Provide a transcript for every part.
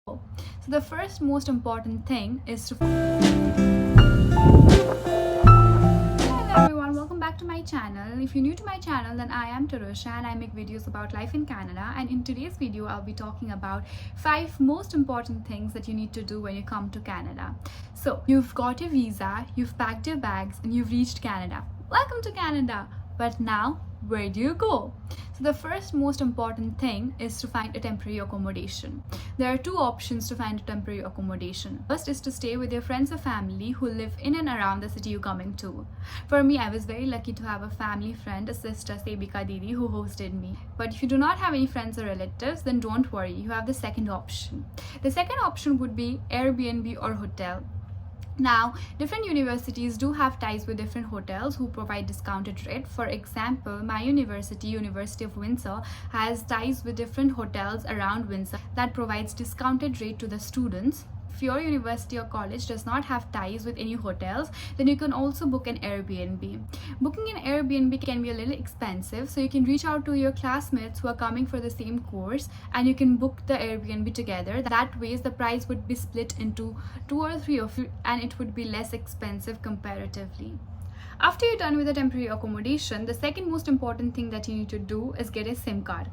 So the first most important thing is to Hello everyone, welcome back to my channel. If you're new to my channel, then I am Tarusha and I make videos about life in Canada, and in today's video I'll be talking about 5 most important things that you need to do when you come to Canada. So you've got your visa, you've packed your bags, and you've reached Canada. Welcome to Canada! But now, where do you go? So the first most important thing is to find a temporary accommodation. There are 2 options to find a temporary accommodation. First is to stay with your friends or family who live in and around the city you're coming to. For me, I was very lucky to have a family friend, a sister, Sebika Didi, who hosted me. But if you do not have any friends or relatives, then don't worry, you have the second option. The second option would be Airbnb or hotel. Now, different universities do have ties with different hotels who provide discounted rate. For example, my university, University of Windsor, has ties with different hotels around Windsor that provides discounted rate to the students. If your university or college does not have ties with any hotels, then you can also book an Airbnb. Booking an Airbnb can be a little expensive, so you can reach out to your classmates who are coming for the same course and you can book the Airbnb together. That way the price would be split into 2 or 3 of you and it would be less expensive comparatively. After you're done with the temporary accommodation, the second most important thing that you need to do is get a SIM card.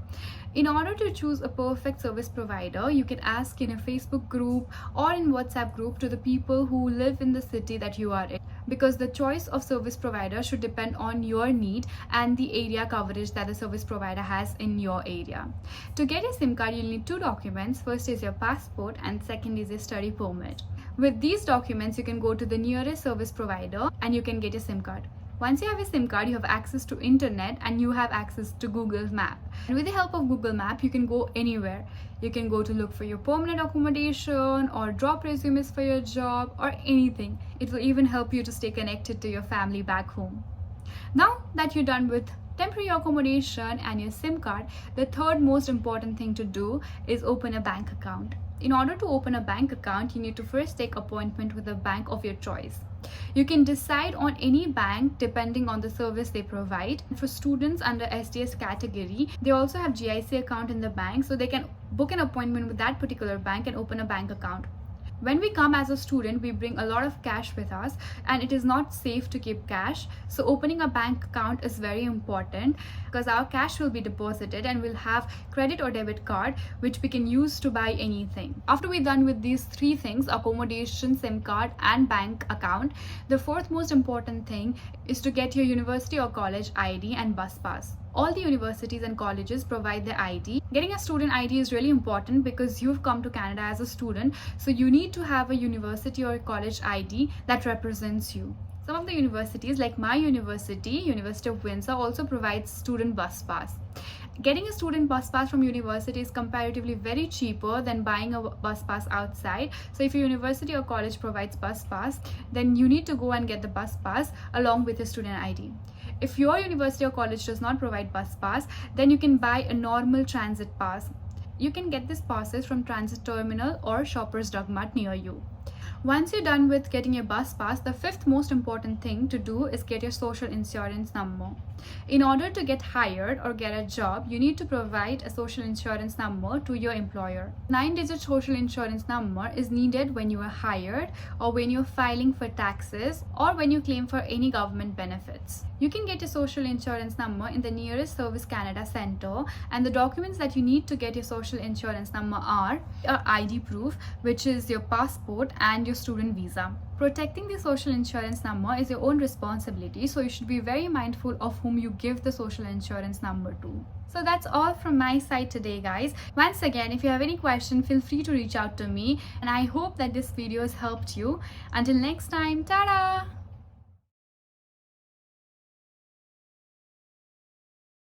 In order to choose a perfect service provider, you can ask in a Facebook group or in WhatsApp group to the people who live in the city that you are in, because the choice of service provider should depend on your need and the area coverage that the service provider has in your area. To get a SIM card, you'll need 2 documents. First is your passport and second is a study permit. With these documents, you can go to the nearest service provider and you can get a SIM card. Once you have a SIM card, you have access to internet and you have access to Google Map. And with the help of Google Map, you can go anywhere. You can go to look for your permanent accommodation or drop resumes for your job or anything. It will even help you to stay connected to your family back home. Now that you're done with temporary accommodation and your SIM card, the third most important thing to do is open a bank account. In order to open a bank account, you need to first take appointment with a bank of your choice. You can decide on any bank depending on the service they provide. For students under SDS category, they also have GIC account in the bank, so they can book an appointment with that particular bank and open a bank account. When we come as a student, we bring a lot of cash with us and it is not safe to keep cash. So opening a bank account is very important because our cash will be deposited and we'll have credit or debit card which we can use to buy anything. After we're done with these 3 things, accommodation, SIM card and bank account, the fourth most important thing is to get your university or college ID and bus pass. All the universities and colleges provide the ID. Getting a student ID is really important because you've come to Canada as a student, so you need to have a university or college ID that represents you. Some of the universities, like my university, University of Windsor, also provides student bus pass. Getting a student bus pass from university is comparatively very cheaper than buying a bus pass outside. So if your university or college provides bus pass, then you need to go and get the bus pass along with your student ID. If your university or college does not provide bus pass, then you can buy a normal transit pass. You can get these passes from Transit Terminal or Shoppers Drug Mart near you. Once you're done with getting your bus pass, the 5th most important thing to do is get your social insurance number. In order to get hired or get a job, you need to provide a social insurance number to your employer. 9-digit social insurance number is needed when you are hired or when you're filing for taxes or when you claim for any government benefits. You can get your social insurance number in the nearest Service Canada Centre, and the documents that you need to get your social insurance number are your ID proof, which is your passport and your student visa. Protecting the social insurance number is your own responsibility, so you should be very mindful of whom you give the social insurance number to. So that's all from my side today, guys. Once again, if you have any question, feel free to reach out to me, and I hope that this video has helped you. Until next time, ta-da!